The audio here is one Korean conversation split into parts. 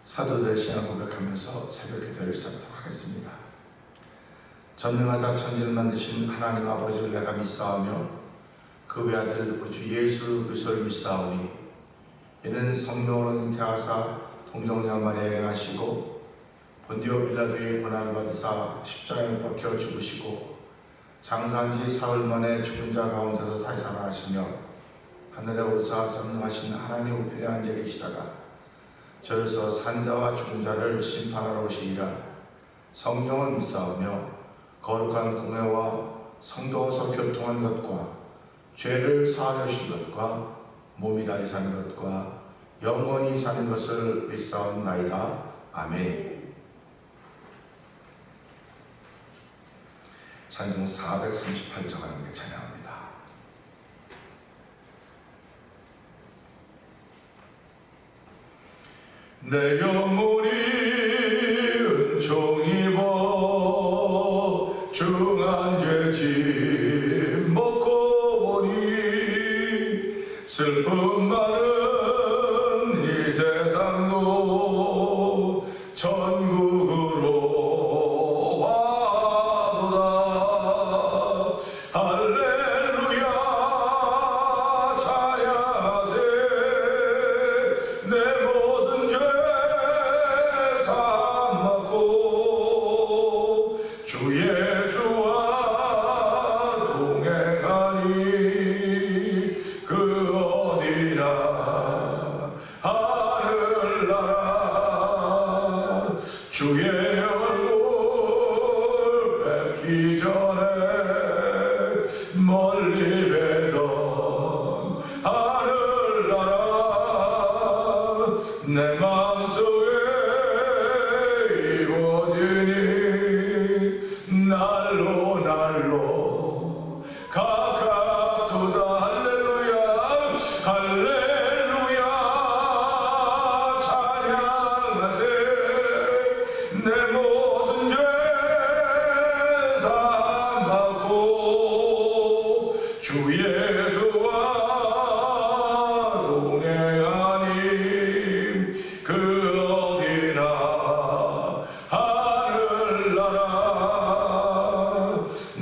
사도들의 신앙 고백하면서 새벽 기도를 시작하도록 하겠습니다. 전능하사 천지를 만드신 하나님 아버지를 내가 믿사오며 그 외아들 우주 예수 그리스도를 믿사오니 이는 성령으로 잉태하사 동정녀 마리아에 행하시고 본디오 빌라도의 고난을 받으사 십자가에 못 박혀 죽으시고 장사한 지 사흘 만에 죽은 자 가운데서 다시 살아나시며 하늘에 오르사 전능하신 하나님 우편에 앉아 계시다가 저로서 산자와 죽은 자를 심판하러 오시리라. 성령을 믿사오며 거룩한 공회와 성도서 교통한 것과 죄를 사하여 주신 것과 몸이 다시 사는 것과 영원히 사는 것을 믿사옵나이다. 아멘. 찬송 438장 하나님께 찬양합니다. 내 영혼이 은총 입어 중한 죄짐 먹고 보니 슬픔 많은 이 세상도 천국으로 와도다. 할렐루야 찬양하세. 내 모든 죄 주 예수와 동행하니 그 어디나 하늘나라. 주의 얼굴 뵙기 전에 멀리 뵈던 하늘나라 내 마음속에 날로 날로 가깝도다. 할렐루야 할렐루야 찬양하세. 내 모든 죄 사함받고 주 예수와 동행하니 그 어디나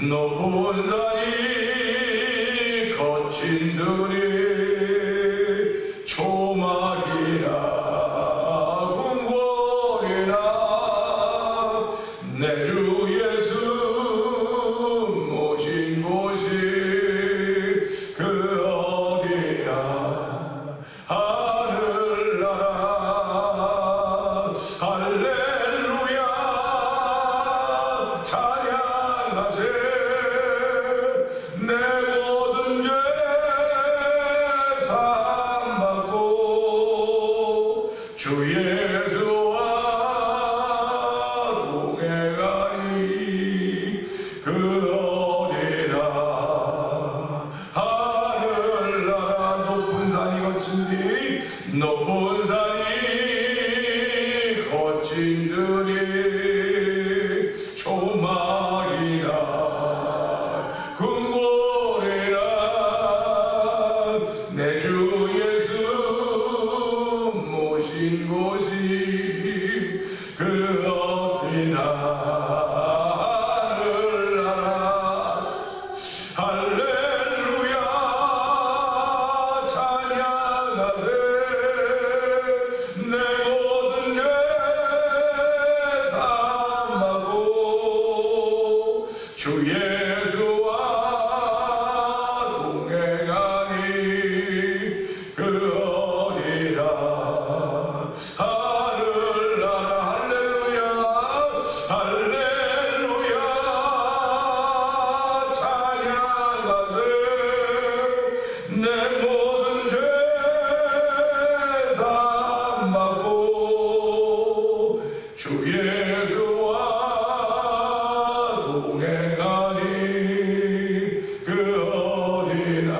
높은 산이 거친 들이 초막이나 궁궐이나 내 주 예수 모신 곳이 그 어디나 하늘나라. 할렐루야 찬양하세. 내 모든 죄 사함받고 주 예수와 동행하니 그 어디나 하늘나라. 높은 산이 거친 들이 높은 산이 거친 들이 초막이나 궁궐이나 내 주 예수 모신 곳이 그 어디나 하늘나라. 할렐루야 찬양하세. 내 모든 죄 사함받고 주 예수와 동행하니 그 어디나 하늘나라. 할렐루야 할렐루야 찬양하세. 내 모든 죄 사함받고 주 예수와 동행하니 그 어디나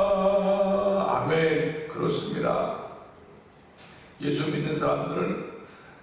하늘나라. 아멘. 그렇습니다. 예수 믿는 사람들은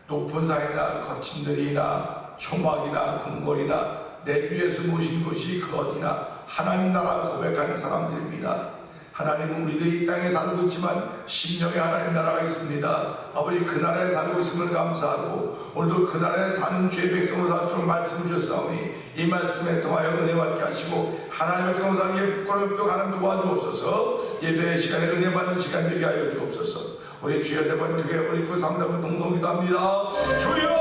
높은 산이나 거친 들이나 초막이나 궁궐이나 내 주 예수 모신 곳이 그 어디나 하나님 나라 고백하는 사람들입니다. 하나님은 우리들이 이 땅에 살고 있지만 심령의 하나님 나라가 있습니다. 아버지 그 나라에 살고 있음을 감사하고 오늘도 그 나라에 사는 주의 백성으로 살 수 있도록 말씀 주셨사오니 이 말씀에 통하여 은혜 받게 하시고 하나님의 백성으로 살기에 부끄러움 없도록 하나님 도와주옵소서. 예배의 시간에 은혜 받는 시간 되게 하여 주옵소서. 우리 주여 세 번 두개 올리고 3-4번 동동 기도합니다. 주여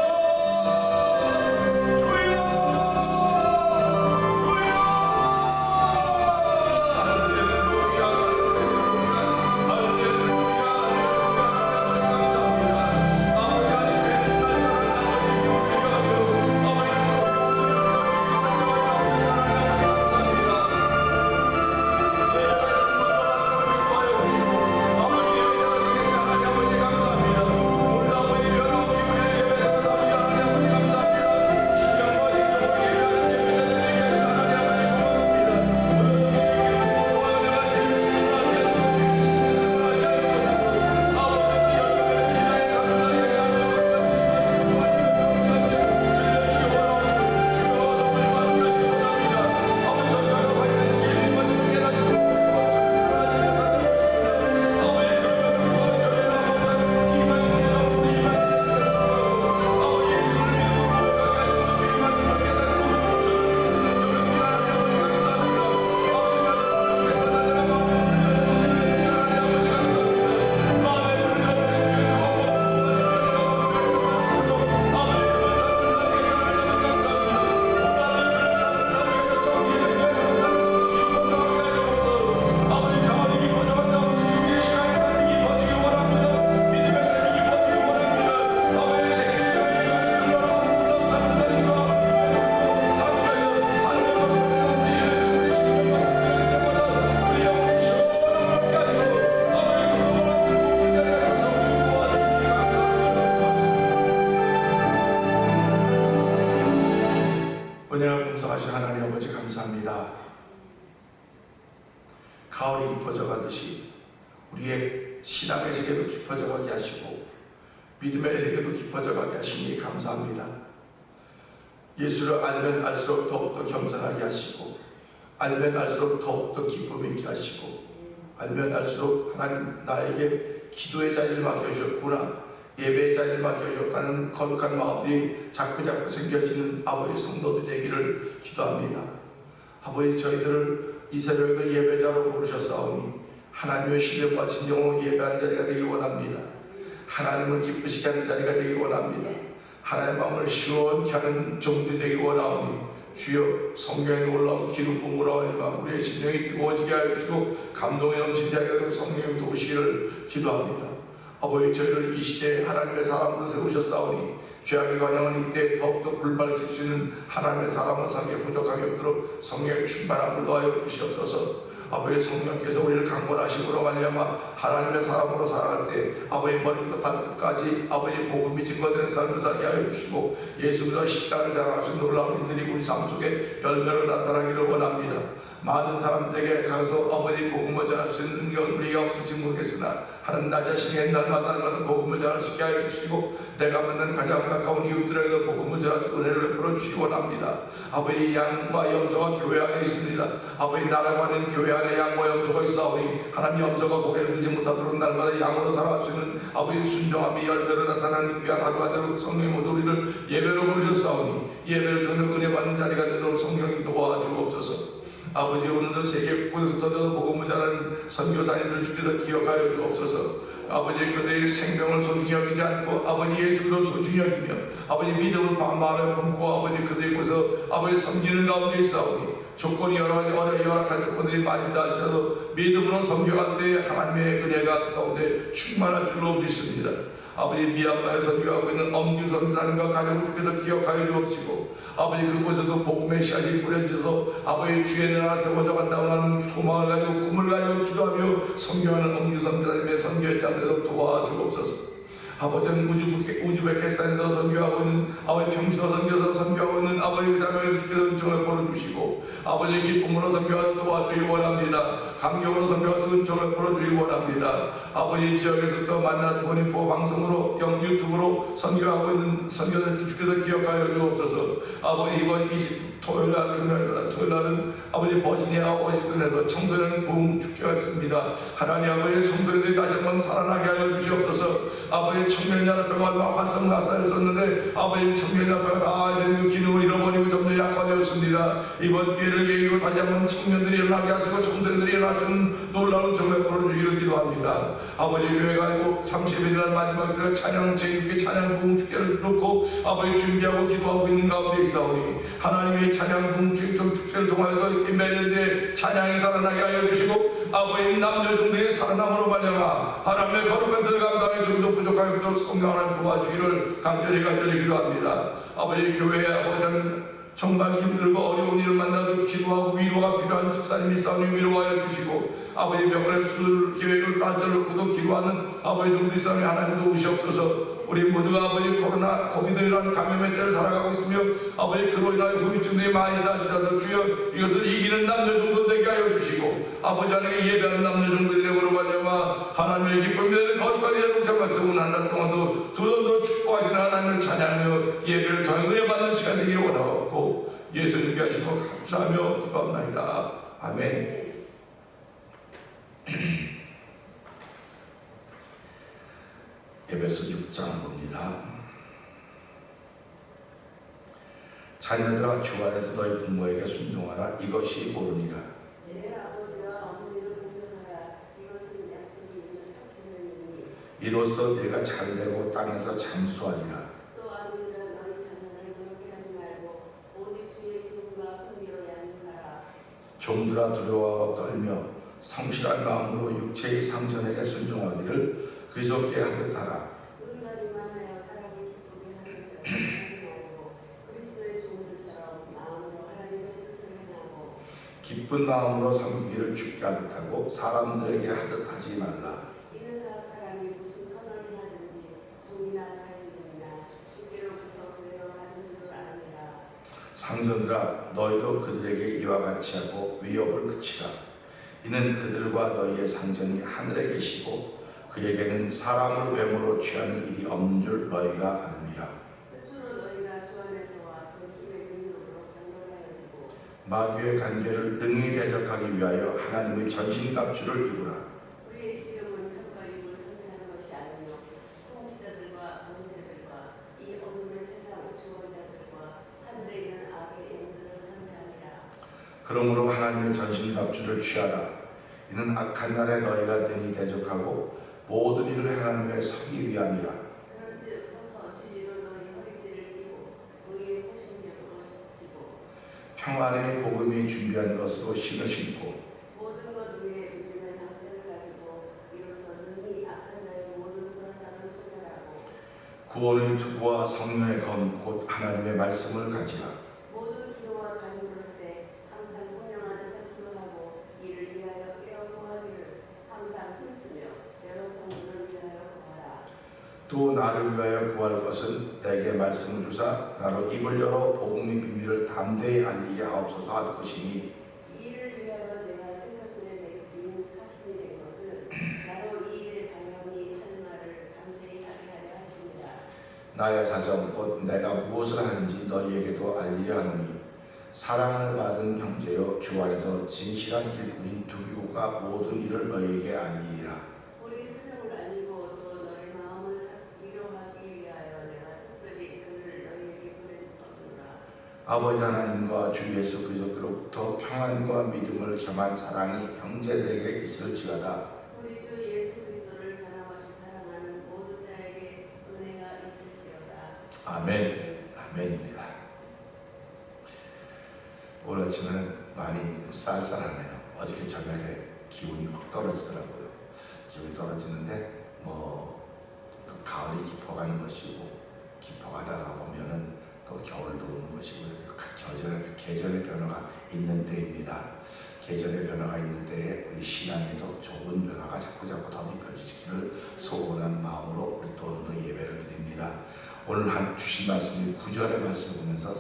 가을이 깊어져 가듯이 우리의 신앙의 세계도 깊어져 가게 하시고 믿음의 세계도 깊어져 가게 하시니 감사합니다. 예수를 알면 알수록 더욱더 겸손하게 하시고 알면 알수록 더욱더 기쁨 있게 하시고 알면 알수록 하나님 나에게 기도의 자리를 맡겨주셨구나, 예배의 자리를 맡겨주셨다는 거룩한 마음들이 자꾸 생겨지는 아버지 성도들 되기를 기도합니다. 아버지 저희들을 이스라엘과 예배자로 부르셨사오니 하나님의 신령과 진정으로 예배하는 자리가 되길 원합니다. 하나님을 기쁘시게 하는 자리가 되길 원합니다. 하나님의 마음을 시원케 하는 종들이 되길 원하오니 주여 성령의 놀라운 기름 부음으로 우리의 심령이 뜨거워지게 하시고 감동에 넘친 자리가 되고 성령이 도우시기를 기도합니다. 아버지 저희를 이 시대에 하나님의 사람으로 세우셨사오니 죄악의 관영은 이때 더욱더 불발킬 수 있는 하나님의 사람으로 살기에 부족함이 없도록 성령의 충만함을 더하여 주시옵소서. 아버지 성령께서 우리를 강권하심으로 말미암아 하나님의 사람으로 살아갈 때 아버지 머리부터 발끝까지 아버지 복음이 증거되는 삶을 살게 하여 주시고 예수 그리스도 십자가를 자랑하신 놀라운 일들이 우리 삶 속에 열매로 나타나기를 원합니다. 많은 사람들에게 가서 아버지 복음을 전할 수 있는 능력은 우리가 없을지 모르겠으나 하나님 나 자신이 날마다 복음을 전할 수 있게 하여 주시고 내가 만난 가장 가까운 이웃들에게도 복음을 전할 수 은혜를 베풀어 주시기 원합니다. 아버지 양과 염소가 교회 안에 있습니다. 아버지 나라고 하는 교회 안에 양과 염소가 있사오니 하나님 염소가 고개를 들지 못하도록 날마다 양으로 살아갈 수 있는 아버지 순종함이 열매로 나타나는 귀한 하루가 되도록 성령이 모두 우리를 예배로 부르셨사오니 예배를 통해 은혜 받는 자리가 되도록 성령이 도와주옵소서. 아버지 오늘도 세계 곳에서 터져서 복음을 전하는 선교사님들 주께서 기억하여 주옵소서. 아버지 그들의 생명을 소중히 여기지 않고 아버지 예수를 소중히 여기며 아버지 믿음을 마음에 품고 아버지 그들의 곳에서 아버지 섬기는 가운데 있사오니 조건이 여러 가지 열악한 조건들이 많이 있다 할지라도 믿음으로 섬겨갈 때 하나님의 은혜가 그 가운데 충만할 줄로 믿습니다. 아버지 미얀마에 선교하고 있는 엄규 선교사님과 가족을 주께서 기억하여 주옵시고 아버지 그곳에도 복음의 씨앗이 뿌려져서 아버지 주의 나라가 세워져 간다고 하는 소망을 가지고 꿈을 가지고 기도하며 선교하는 엄규 선교사님의 선교에 대한 데도 도와주옵소서. 아버지는 우즈베키스탄에서 선교하고 있는 아버지 평신호 선교사 선교하고 있는 아버지 그 자매를 주께서 은총을 벌어주시고 아버지의 기쁨으로 선교하는 도와주길 원합니다. 감격으로 선교할 수 은총을 벌어주길 원합니다. 아버지 지역에서 또 만나 24 방송으로 유튜브로 선교하고 있는 선교사들 주께서 기억하여 주옵소서. 아버지 이번 토요일날 토요일날은 아버지 버지니아 워싱턴에서 청소년 부흥 축제가 있습니다. 하나님 아버지 청소년들이 다시 한번 살아나게 하여 주시옵소서. 아버지 청년연합회가 활성화사였었는데 아버지 청년연합회가 다 이제 그 기능을 잃어버리고 점점 약화되었습니다. 이번 기회를 계기로 다시 한번 청년들이 일어나게 하시고 청소년들이 일어나시는 놀라운 정말 벌어주기를 기도합니다. 아버지 교회가 30일날 마지막 날 찬양 제6회 찬양 부흥 축제를 놓고 아버지 준비하고 기도하고 있는 가운데 있사오니 하나님의 찬양 부흥 축제를 통해서 매일의 찬양이 살아나게 하여 주시고 아버지 남녀종들이 살아남으로 말미암아 하나님의 거룩한 뜻을 감당해 좀더 부족하게 성령 하나님 도와주기를 간절히 기도합니다. 아버지 교회에 아버지는 정말 힘들고 어려운 일을 만나도 기도하고 위로가 필요한 집사님이 싸우니 위로하여 주시고 아버지 병원에 수술 계획을 발전놓고도 기도하는 아버지 종들이 싸우니 하나님 도우시옵소서. 우리 모두가 아버지 코로나 코비드라는 감염의 때를 살아가고 있으며 아버지 그로 인하여 후유증들이 많이 달지라도 주여 이것을 이기는 남녀종들 되게 하여 주시고 아버지 하나님께 예배하는 남녀종들이 되므로 말미암아 하나님의 기쁨이 되는 거룩한 예루살렘 말씀을 한 달 동안도 두 손으로 축복하시는 하나님을 찬양하며 예배를 통해 은혜 받는 시간 되기를 원하옵고 예수님께 하시고 감사하며 기도합나이다. 아멘. 에베소 6장 봅니다. 자녀들아 주 안에서 너희 부모에게 순종하라. 이것이 옳으니라. 내 아버지와 어머니를 공경하라. 이것은 약속이 있는 섞이는 이로써 내가 잘되고 땅에서 장수하리라. 또 아버지가 너희 자녀를 노엽게 하지 말고 오직 주의 기쁨과 흥미로 양육하라. 종들아 두려워하고 떨며 성실한 마음으로 육체의 상전에게 순종하기를 그리스도께 하듯 하라. 은가리만 하여 사람을 기쁘게 하는 자를 하지 말고 그리스도의 종들처럼 마음으로 하나님의 뜻을 행하고 기쁜 마음으로 섬기기를 주께 하듯 하고 사람들에게 하듯 하지 말라. 이는 각 사람이 무슨 선을 행하든지 종이나 자유인이나 주께로부터 그대로 받은 줄을 아느니라. 상전들아 너희도 그들에게 이와 같이 하고 위협을 그치라. 이는 그들과 너희의 상전이 하늘에 계시고 그에게는 사람을 외모로 취하는 일이 없는 줄 너희가 아느니라. 끝으로 너희가 주 안에서와 그 힘의 능력으로 강건하여지고 마귀의 관계를 능히 대적하기 위하여 하나님의 전신갑주를 입으라. 우리의 시름은 혀과 입을 상대하는 것이 아니며 통치자들과 권세들과 이 어둠의 세상 주권자들과 하늘에 있는 악의 영들을 상대하니라. 그러므로 하나님의 전신갑주를 취하라. 이는 악한 날에 너희가 능히 대적하고 모든 일을 행하는 후에 서기 위함이라. 그런즉 서서 진리로 너희 허리띠를 띠고 의의 호신경을 붙이고 평안의 복음이 준비한 것으로 신을 신고 모든 것 위에 믿음의 방패를 가지고 이로써 능히 악한 자의 모든 불화상을 소멸하고 구원의 투구와 성령의 검 곧 하나님의 말씀을 가지라. 모든 기도와 간구를 하되 항상 성령 안에서 기도하고 이를 위하여 깨어 구하기를 항상 힘쓰며 여러 성도를 위하여 구하라. 또 나를 위하여 구할 것은 내게 말씀을 주사 나로 입을 열어 복음의 비밀을 담대히 알리게 하옵소서 할 것이니 이 일을 위하여 내가 쇠사슬에 매긴 사신이 된 것은 나로 이 일에 당연히 하는 말을 담대히 하게 하려 하십니다. 나의 사정 곧 내가 무엇을 하는지 너희에게도 알리려 하노니 사랑을 받은 형제여 주 안에서 진실한 일꾼인 두기고가 모든 일을 너희에게 알리리라. 우리 세상을 알리고 또 너희 마음을 위로하기 위하여 내가 특별히 그를 너희에게 보내주었노라. 아버지 하나님과 주 예수 그리스도로부터 평안과 믿음을 겸한 사랑이 형제들에게 있을지어다. 우리 주 예수 그리스도를 변함없이 사랑하는 모든 자에게 은혜가 있을지어다. 아멘. 아멘입니다. 오늘 아침에는 많이 쌀쌀하네요. 어저께 저녁에 기온이 확 떨어지더라고요. 기온이 떨어지는데 또 가을이 깊어가는 것이고 깊어가다가 보면은 또 겨울도 오는 것이고 계절의 변화가 있는 때입니다. 계절의 변화가 있는 때에 우리 신앙에도 좋은 변화가 자꾸 더 입혀지죠. 주시기를 소원한 마음으로 우리 또 오늘도 예배를 드립니다. 오늘 주신 말씀이 9절의 말씀 보면서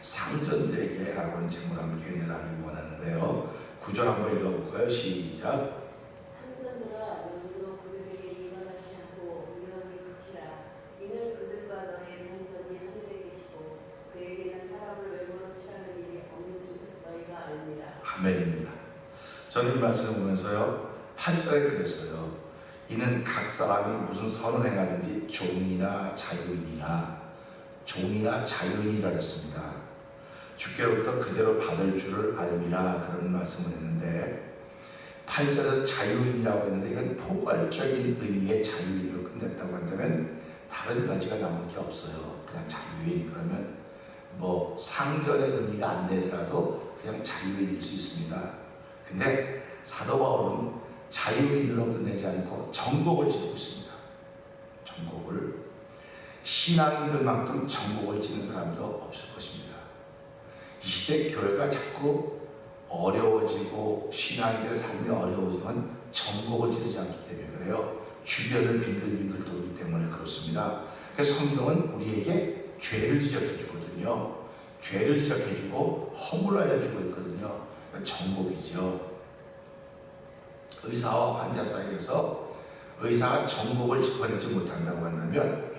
상전들에게라고 하는 제목을 함께 은혜를 나누기 원하는데요. 9절 한번 읽어볼까요? 시작. 상전들아 너희도 그들에게 이만하지 않고 위험을 그치라. 이는 그들과 너의 상전이 하늘에 계시고 그에게는 사람을 외모로 취하는 일이 없는 줄 너희가 압니다. 아멘입니다. 저는 이 말씀을 보면서요 8절에 그랬어요. 이는 각 사람이 무슨 선을 행하든지 종이나 자유인이라 그랬습니다. 주께로부터 그대로 받을 줄을 알미라 그런 말씀을 했는데 8절에서 자유인이라고 했는데 이건 포괄적인 의미의 자유인으로 끝냈다고 한다면 다른 가지가 남을 게 없어요. 그냥 자유인 그러면 뭐 상전의 의미가 안 되더라도 그냥 자유인일 수 있습니다. 근데 사도 바울은 자유인으로 끝내지 않고 정곡을 짓고 있습니다. 정곡을 신앙인들만큼 정곡을 짓는 사람도 없을 것입니다. 이 시대 교회가 자꾸 어려워지고 신앙인들의 삶이 어려워지면 정곡을 지르지 않기 때문에 그래요. 주변을 빙글빙글 돌기 때문에 그렇습니다. 그래서 성경은 우리에게 죄를 지적해 주거든요. 죄를 지적해 주고 허물 알려주고 있거든요. 정곡이죠. 의사와 환자 사이에서 의사가 정곡을 짚어내지 못한다고 한다면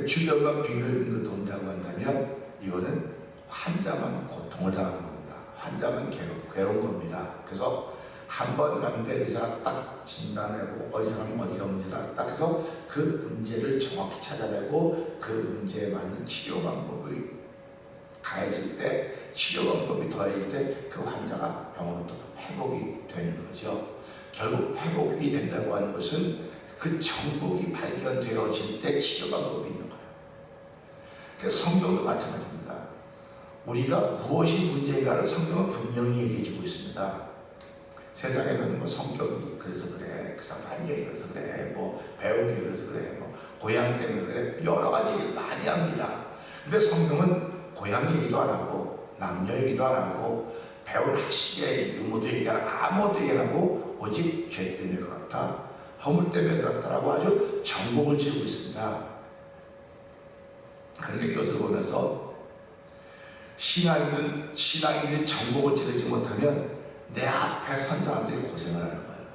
주변과 빙글빙글 돈다고 한다면 이거는 환자만 고통을 당하는 겁니다. 환자만 괴로운 겁니다. 그래서 한 번 갔는데 의사가 딱 진단하고 이 사람은 어디가 문제다 딱 해서 그 문제를 정확히 찾아내고 그 문제에 맞는 치료 방법이 가해질 때 치료 방법이 더해질 때 그 환자가 병원으로 회복이 되는 거죠. 결국 회복이 된다고 하는 것은 그 정복이 발견되어질 때 치료 방법이 있는 거예요. 그래서 성경도 마찬가지입니다. 우리가 무엇이 문제인가를 성경은 분명히 얘기해주고 있습니다. 세상에서는 뭐 성격이 그래서 그래, 그 사람 환경이 그래서 그래, 뭐 배운 게 그래서 그래, 뭐 고향 때문에 그래, 여러 가지 얘기를 많이 합니다. 근데 성경은 고향 얘기도 안 하고 남녀 얘기도 안 하고 배운 학식의 유무도 얘기 안 하고 아무것도 얘기 안 하고 오직 죄 때문에 그렇다, 허물 때문에 그렇다라고 아주 정복을 지고 있습니다. 그런데 이것을 보면서 신앙인들이 정복을 지르지 못하면 내 앞에 선 사람들이 고생을 하는 거예요.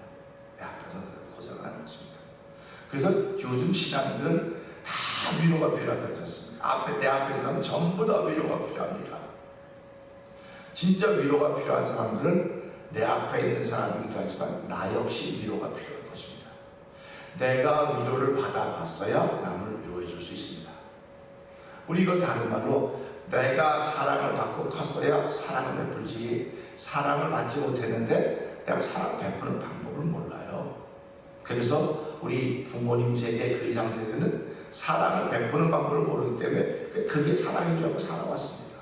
내 앞에 선 사람들이 고생을 하는 것입니다. 그래서 요즘 신앙인들은 다 위로가 필요하다고 했습니다. 내 앞에 있는 사람 전부 다 위로가 필요합니다. 진짜 위로가 필요한 사람들은 내 앞에 있는 사람이기도 하지만 나 역시 위로가 필요할 것입니다. 내가 위로를 받아봤어야 남을 위로해 줄 수 있습니다. 우리 이걸 다른 말로 내가 사랑을 받고 컸어야 사랑을 베풀지, 사랑을 받지 못했는데 내가 사랑 베푸는 방법을 몰라요. 그래서 우리 부모님 세대, 그 이상 세대는 사랑을 베푸는 방법을 모르기 때문에 그게 사랑인 줄 알고 살아왔습니다.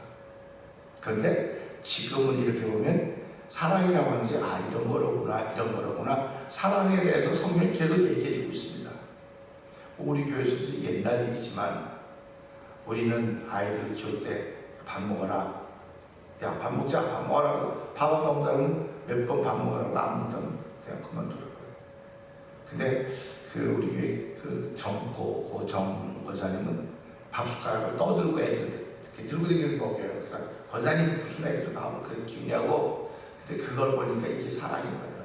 그런데 지금은 이렇게 보면 사랑이라고 하는 게 이런 거로구나 사랑에 대해서 성경이 계속 얘기해주고 있습니다. 우리 교회에서도 옛날 일이지만 우리는 아이들 키울 때 밥 먹어라, 야 밥 먹자, 밥 먹으라고, 밥 안 먹는다면 몇 번 밥 먹으라고 안 먹는다면 그냥 그만두라고요. 근데 우리 교회 정 권사님은 밥 숟가락을 떠들고 애들 이렇게 들고 다니는 거 먹여요. 그래서 권사님 무슨 애들 밥을 그렇게 키우냐고. 근데 그걸 보니까 이게 사랑인 거예요.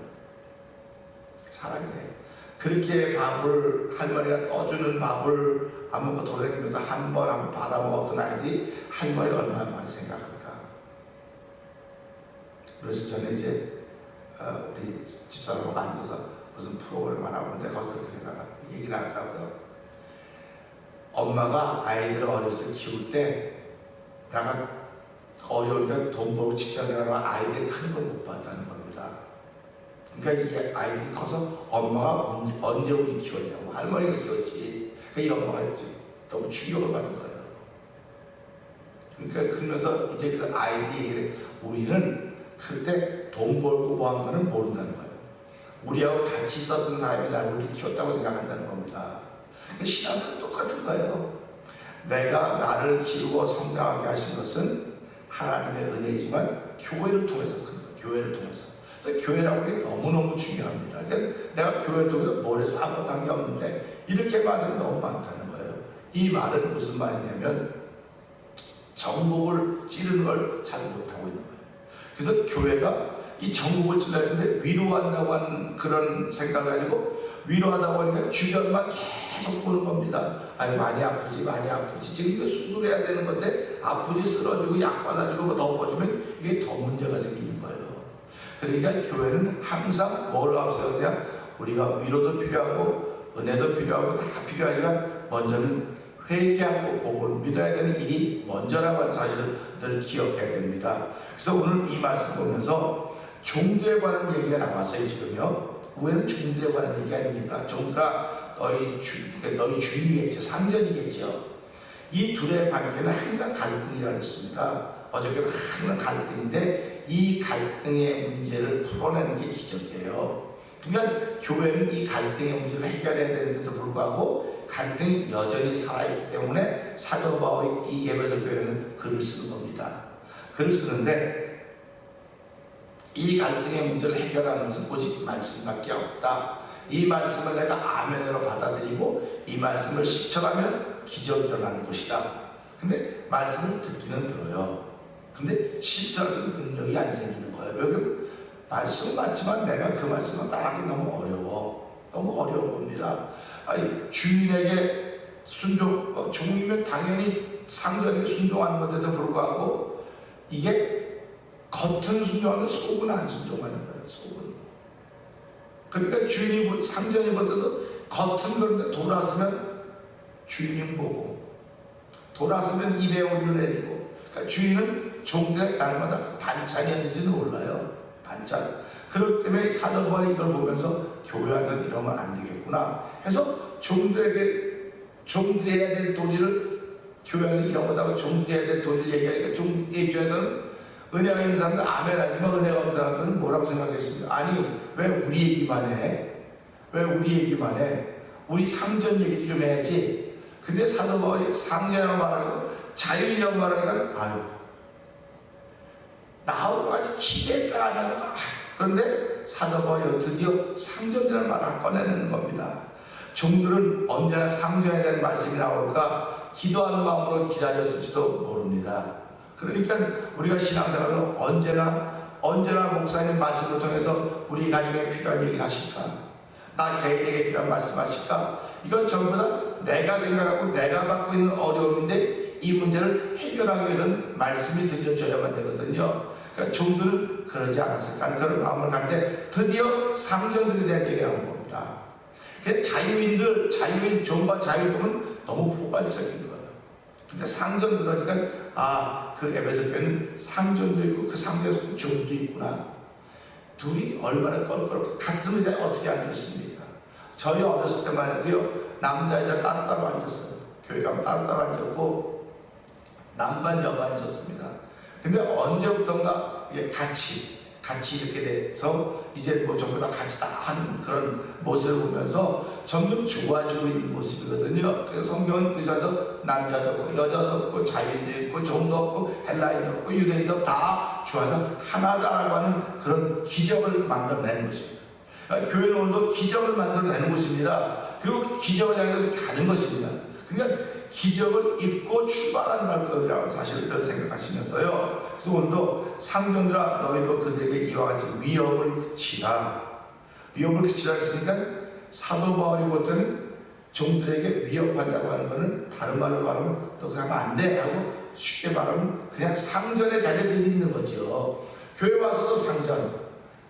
사랑이에요. 그렇게 할머니가 떠주는 밥을 안 먹고 돌아다니면서 한번 받아 먹었던 아이들이 할머니를 얼마나 많이 생각합니까? 그래서 저는 이제 우리 집사람하고 앉아서 무슨 프로그램 하나 보는데 거기 그렇게 얘기를 하더라고요. 엄마가 아이들을 어렸을 때 키울 때 내가 어려우니까 돈 벌고 직장생활하면 아이들이 큰 걸 못 봤다는 겁니다. 그러니까 이 아이들이 커서 엄마가 언제 우리 키웠냐고, 할머니가 키웠지. 이 엄마가 너무 충격을 받은 거예요. 그러니까 그러면서 이제 그 아이들이 얘기를 우리는 그때 돈 벌고 뭐 한 거는 모른다는 거예요. 우리하고 같이 있었던 사람이 나를 키웠다고 생각한다는 겁니다. 신앙은 똑같은 거예요. 내가 나를 키우고 성장하게 하신 것은 하나님의 은혜지만 교회를 통해서 그런 거예요. 교회를 통해서. 그래서 교회라고 하는 게 너무너무 중요합니다. 그러니까 내가 교회 통해서 뭘 해서 아무것도 한 게 없는데 이렇게 말은 너무 많다는 거예요. 이 말은 무슨 말이냐면 정복을 찌르는 걸 잘 못하고 있는 거예요. 그래서 교회가 이 정복을 찌르는데 위로한다고 하는 그런 생각을 가지고 위로하다고 하니까 주변만 계속 보는 겁니다. 아니 많이 아프지 많이 아프지 지금 이거 수술해야 되는 건데 아프지 쓰러지고 약 받아주고 뭐 덮어주면 이게 더 문제가 생기는 거예요. 그러니까 교회는 항상 뭘 앞세우냐 우리가 위로도 필요하고 은혜도 필요하고 다 필요하지만 먼저는 회개하고 복을 믿어야 되는 일이 먼저라고 하는 사실을 늘 기억해야 됩니다. 그래서 오늘 이 말씀 보면서 종들에 관한 얘기가 나왔어요. 지금요 우에는 종들에 관한 얘기 아닙니까? 종들아 너희 주인이겠죠. 상전이겠죠. 이 둘의 관계는 항상 갈등이라고 했습니다. 어저께도 항상 갈등인데 이 갈등의 문제를 풀어내는 게 기적이에요. 그러니까 교회는 이 갈등의 문제를 해결해야 되는데도 불구하고 갈등이 여전히 살아있기 때문에 사도 바울이 이 에베소 교회는 글을 쓰는 겁니다. 글을 쓰는데 이 갈등의 문제를 해결하는 것은 오직 말씀밖에 없다. 이 말씀을 내가 아멘으로 받아들이고 이 말씀을 실천하면 기적이 일어나는 것이다. 근데 말씀을 듣기는 들어요. 근데 실천해서 능력이 안 생기는 거예요. 왜냐면 말씀은 맞지만 내가 그 말씀을 따라하기 너무 어려워. 너무 어려운 겁니다. 아니, 주인에게 순종, 종이면 당연히 상전에게 순종하는 것에도 불구하고 이게 겉은 순종하는 속은 안 순종하는 거예요. 속은. 그러니까 주인이 상전이 볼 때도 겉은 그런데 돌아서면 주인이 보고 돌아서면 입에 올려 내리고 그러니까 주인은 종들의 날마다 그 반찬이었는지는 몰라요. 반찬. 그렇기 때문에 사도 바울이 이걸 보면서 교회한테는 이러면 안 되겠구나 해서 종들이 해야 될 도리를 교회에서 이런 거다가 종들이 해야 될 도리를 얘기하니까 종의 입장에서는 은혜가 있는 사람들은 아멘 하지만 은혜가 없는 사람들은 뭐라고 생각했습니까? 아니 왜 우리 얘기만 해? 왜 우리 얘기만 해? 우리 상전 얘기도 좀 해야지. 근데 사도 바울이 상전이라고 말하고 자유인이라고 말하니까 아유 나올 것 같이 기대했다가 안 하는 거. 그런데 사도 바울이 드디어 상전이라는 말을 꺼내는 겁니다. 종들은 언제나 상전에 대한 말씀이 나올까 기도하는 마음으로 기다렸을지도 모릅니다. 그러니까 우리가 신앙생활을 언제나 목사님 말씀을 통해서 우리 가정에 필요한 얘기를 하실까? 나 개인에게 필요한 말씀 하실까? 이건 전부 다 내가 생각하고 내가 받고 있는 어려움인데 이 문제를 해결하기 위해서는 말씀이 들려줘야만 되거든요. 그러니까 종들은 그러지 않았을까 하는 그런 마음을 갖는데 드디어 상전들에 대한 얘기를 하는 겁니다. 자유인 종과 자유인은 너무 포괄적인 거예요. 근데 상전 그러니까 그 에베소 교회는 상전도 있고 그 상전에서 종도 있구나. 둘이 얼마나 껄끄럽고 같은 의자에 어떻게 앉았습니까? 저희 어렸을 때만 해도요 남자 여자 따로따로 앉았어요. 교회 가면 따로따로 앉았고 남반 여반 있었습니다. 근데 언제부턴가 이게 같이 이렇게 돼서 이제 뭐 전부 다 같이 다 하는 그런 모습을 보면서 점점 좋아지고 있는 모습이거든요. 그래서 성경은 그 중에서 남자도 없고 여자도 없고 자유인도 있고 종도 없고 헬라인도 없고 유대인도 없고 다 좋아서 하나다라고 하는 그런 기적을 만들어내는 것입니다. 그러니까 교회는 오늘도 기적을 만들어내는 곳입니다. 그리고 그 기적을 향해서 가는 것입니다. 그러니까 기적을 입고 출발하는 발걸음이라고 사실을 늘 생각하시면서요. 그래서 오늘도 상전들아 너희도 그들에게 이와 같이 위협을 그치라. 위협을 그치라 했으니까 사도 바울이 볼 때는 종들에게 위협한다고 하는 것은 다른 말로 말하면 너 그거 하면 안 돼 하고 쉽게 말하면 그냥 상전의 자리에 있는 거죠. 교회 와서도 상전,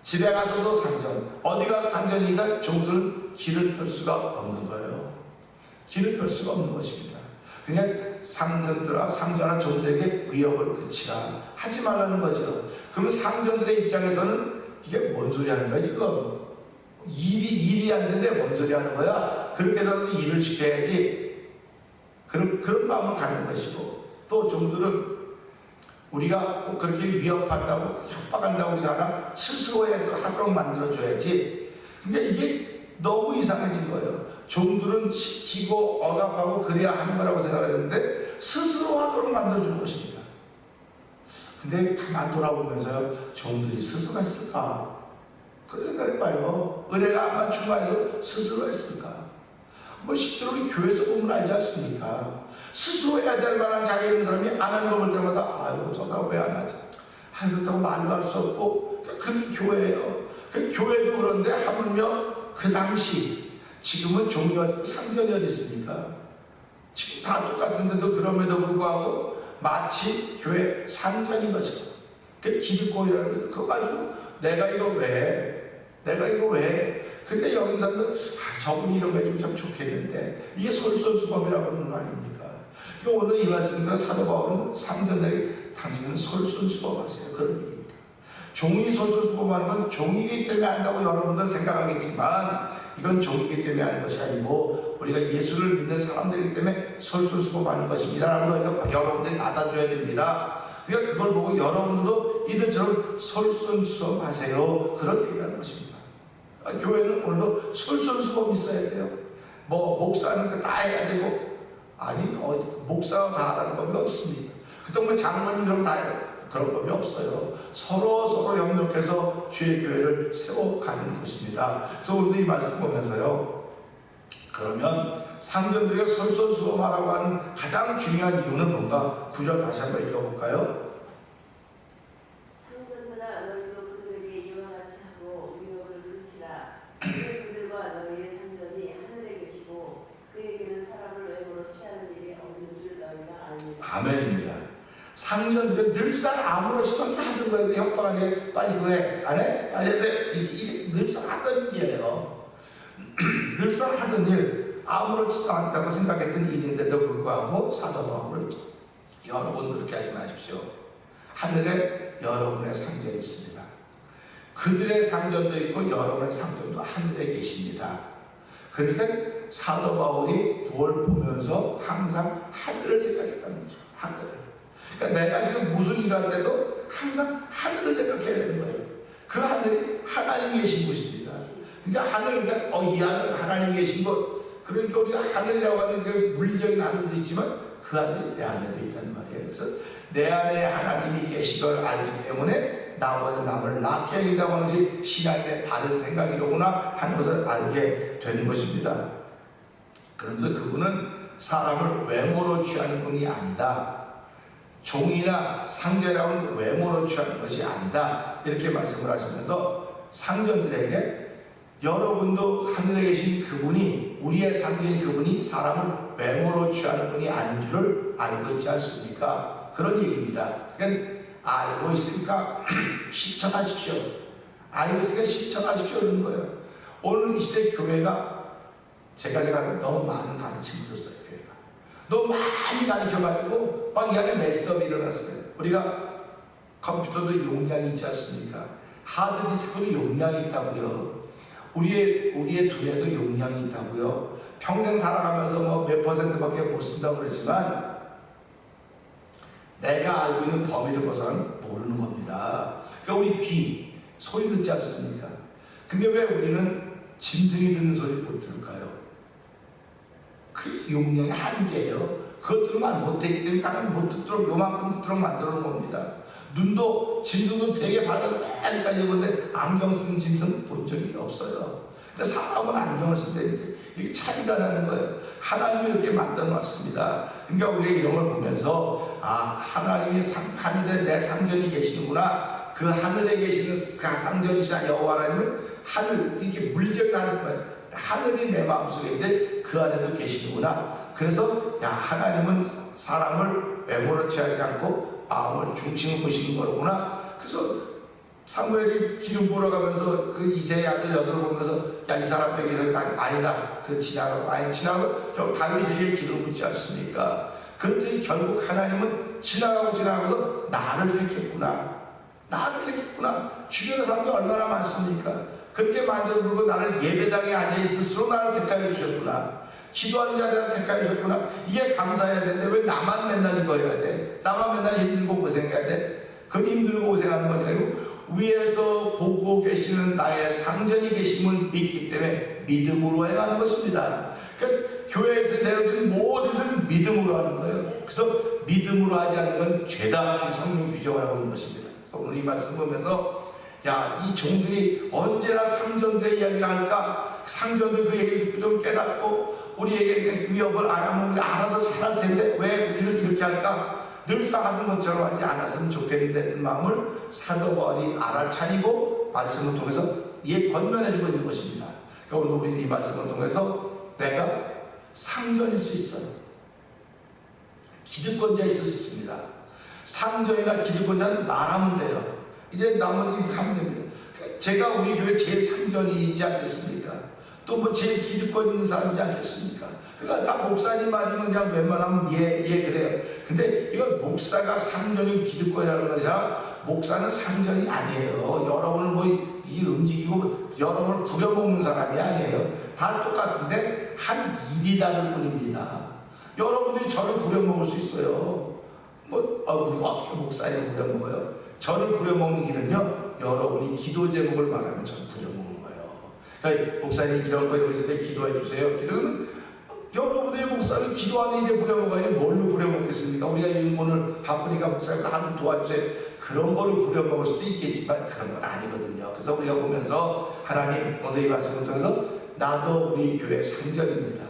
집에 가서도 상전, 어디가 상전이니까 종들은 길을 펼 수가 없는 거예요. 길을 펼 수가 없는 것입니다. 그냥 상전한 종들에게 위협을 그치라 하지 말라는 거죠. 그러면 상전들의 입장에서는 이게 뭔 소리 하는 거야 지금? 일이 안 되는데 뭔 소리 하는 거야? 그렇게 해서 일을 시켜야지. 그런 마음을 갖는 것이고 또 종들은 우리가 꼭 그렇게 위협한다고 협박한다고 우리가 하나 스스로 하도록 만들어줘야지. 근데 이게 너무 이상해진 거예요. 종들은 시키고 억압하고 그래야 하는 거라고 생각했는데 스스로 하도록 만들어주는 것입니다. 근데 가만 돌아보면서 종들이 스스로 했을까? 그런 생각해봐요. 은혜가 안 맞춘 거 아니고 스스로 했을까? 뭐 실제로 우리 교회에서 보면 알지 않습니까? 스스로 해야 될 만한 자기 있는 사람이 안 하는 거 볼 때마다 아이고 저 사람 왜 안 하지? 아 그렇다고 말도 할 수 없고 그게 교회예요. 그 교회도 그런데 하물며 그 당시 지금은 종교 상전이 어디 있습니까? 지금 다 똑같은데도 그럼에도 불구하고 마치 교회 상전인 것처럼 그 기득권이라는 거죠. 그거 가지고 내가 이거 왜 해? 내가 이거 왜 해? 근데 여기 사람들 저분이 이런 거 해주면 참 좋겠는데 이게 솔선수범이라고 하는 거 아닙니까? 그러니까 오늘 이 말씀과 사도 바울은 상전에게 당신은 솔선수범하세요. 그런 얘기입니다. 종이 솔선수범하는 건 종이기 때문에 한다고 여러분들은 생각하겠지만 이건 종이기 때문에 하는 것이 아니고 우리가 예수를 믿는 사람들이기 때문에 솔선수범하는 것입니다. 라고 여러분들이 받아줘야 됩니다. 그러니까 그걸 보고 여러분도 이들처럼 솔선수범하세요. 그런 얘기를 하는 것입니다. 교회는 오늘도 솔선수범 있어야 돼요. 뭐 목사는 다 해야 되고 아니 목사가 다 하는 법이 없습니다. 그때 뭐 장로님 그럼 다 해야 돼요. 그런 법이 없어요. 서로 협력해서 주의 교회를 세워가는 것입니다. 그래서 오늘도 이 말씀 보면서요. 그러면 상전들에게 솔선수범하라고 하는 가장 중요한 이유는 뭔가? 9절 다시 한번 읽어볼까요? 상전들아 너희도 그들에게 이와 같이 하고 위협을 그치라. 이는 그들과 너희의 상전이 하늘에 계시고 그에게는 사람을 외모로 취하는 일이 없는 줄 너희가 압니다. 아멘입니다. 상전들은 늘상 아무렇지도 않게 하던 거예요. 협박하게 빨리 이거 해. 안 해? 빨리 해서 늘상 하던 일이에요. 늘상 하던 일, 아무렇지도 않다고 생각했던 일인데도 불구하고 사도 바울은 여러분 그렇게 하지 마십시오. 하늘에 여러분의 상전이 있습니다. 그들의 상전도 있고 여러분의 상전도 하늘에 계십니다. 그러니까 사도 바울이 뭘 보면서 항상 하늘을 생각했다는 거죠. 하늘을. 그러니까 내가 지금 무슨 일을 할 때도 항상 하늘을 생각해야 되는 거예요. 그 하늘이 하나님이 계신 곳입니다. 그러니까 하늘이니까 이 하늘 하나님 계신 곳. 그러니까 우리가 하늘이라고 하는 그 물리적인 하늘도 있지만 그 하늘이 내 안에도 있다는 말이에요. 그래서 내 안에 하나님이 계신 걸 알기 때문에 나보다 남을 낫게 하긴다고 하는 것이 신앙인의 바른 생각이로구나 하는 것을 알게 되는 것입니다. 그런데 그분은 사람을 외모로 취하는 분이 아니다. 종이나 상전이라는 외모로 취하는 것이 아니다. 이렇게 말씀을 하시면서 상전들에게 여러분도 하늘에 계신 그분이 우리의 상전인 그분이 사람을 외모로 취하는 분이 아닌 줄을 알고 있지 않습니까? 그런 얘기입니다. 그러니까 알고 있으니까 실천하십시오. 알고 있으니까 실천하십시오. 그런 거예요. 오늘 이 시대 교회가 제가 생각하면 너무 많은 가르침을 줬어요. 교회가 너무 많이 가르쳐가지고 막 이 안에 메스업이 일어났어요. 우리가 컴퓨터도 용량이 있지 않습니까? 하드디스크도 용량이 있다고요. 우리의 두뇌도 용량이 있다고요. 평생 살아가면서 뭐 몇 %밖에 못 쓴다고 그러지만 내가 알고 있는 범위를 벗어나는 모르는 겁니다. 그러니까 우리 귀, 소리 듣지 않습니까? 근데 왜 우리는 짐승이 듣는 소리를 못 들을까요? 그 용량의 한계예요. 그것 들으면 못되기 때문에 가만 못 듣도록 요만큼 듣도록 만들어 놓은 겁니다. 눈도 짐승도 되게 밝아도 빨리까지 보는데 안경 쓰는 짐승 본 적이 없어요. 근데 사람은 안경을 쓸 때 이렇게 차이가 나는 거예요. 하나님이 이렇게 만들어 놨습니다. 그러니까 우리가 이런 걸 보면서 하나님이 하늘에 내 상전이 계시는구나. 그 하늘에 계시는 그 상전이시나 여호와 하나님은 하늘 이렇게 물적인 하늘이 내 마음속에 있는데 그 안에도 계시는구나. 그래서 하나님은 사람을 외모로 취하지 않고 마음을 중심을 보시는 거구나. 그래서 사무엘이 기름 부어 가면서 그 이새의 아들 여덟을 보면서 이 사람 에게서 아니다. 그 지나가고 결국 다윗에게 기름 붓지 않습니까? 그런데 결국 하나님은 지나가고서 나를 택했구나. 나를 택했구나. 주변의 사람들 얼마나 많습니까? 그렇게 만들고 나를 예배당에 앉아있을수록 나를 택하여 주셨구나. 기도하는 자들을 택하여 주셨구나. 이게 감사해야 되는데 왜 나만 맨날 이거 해야 돼? 나만 맨날 힘들고 고생해야 돼? 그건 힘들고 고생하는 건 아니고 위에서 보고 계시는 나의 상전이 계심을 믿기 때문에 믿음으로 행하는 것입니다. 그러니까 교회에서 내려진 모든 믿음으로 하는 거예요. 그래서 믿음으로 하지 않는 건 죄다. 성경 규정을 하고 있는 것입니다. 그래서 오늘 이 말씀 보면서 야, 이 종들이 언제나 상전들의 이야기를 할까? 상전들 그 얘기를 듣고 좀 깨닫고 우리에게 위협을 안 하면 우리가 알아서 잘할 텐데 왜 우리를 이렇게 할까? 늘상 하는 것처럼 하지 않았으면 좋겠는데 마음을 사도 바울이 알아차리고 말씀을 통해서 건면해주고 있는 것입니다. 그러니까 오늘 우리 이 말씀을 통해서 내가 상전일 수 있어요. 기득권자일 수 있습니다. 상전이나 기득권자는 말하면 돼요. 이제 나머지 하면 됩니다. 제가 우리 교회 제일 상전이지 않겠습니까? 또 뭐 제일 기득권 있는 사람이지 않겠습니까? 그러니까 나 목사님 말이면 그냥 웬만하면 그래요. 근데 이건 목사가 상전이고 기득권이라는 거냐? 목사는 상전이 아니에요. 여러분을 뭐 이 움직이고 여러분을 부려먹는 사람이 아니에요. 다 똑같은데 한 일이 다를 뿐입니다. 여러분들이 저를 부려먹을 수 있어요. 우리가 어떻게 목사님을 부려먹어요? 저를 부려먹는 길은요, 여러분이 기도 제목을 말하면 저를 부려먹는 거예요. 그러니까 목사님 이런 거 있을 때 기도해 주세요. 기도는 여러분의 목사를 기도하는 일에 부려먹어야 뭘로 부려먹겠습니까? 우리가 오늘 바쁘니까 목사님 하루 도와주세요. 그런 거를 부려먹을 수도 있겠지만 그런 건 아니거든요. 그래서 우리가 보면서 하나님 오늘 이 말씀을 통해서 나도 우리 교회 상전입니다.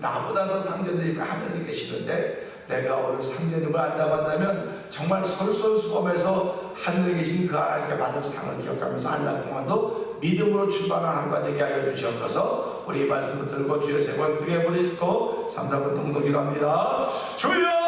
나보다 더 상전들이 하늘에 계시는데 내가 오늘 상전임을 안다고 한다면 정말 솔솔수범해서 하늘에 계신 그 하나님께 받은 상을 기억하면서 한 달 동안도 믿음으로 출발하는 하루가 되게 하여 주시옵소서. 우리 이 말씀을 들고 주여 세 번 크게 부르짖고 3, 4분 통독이 갑니다. 주여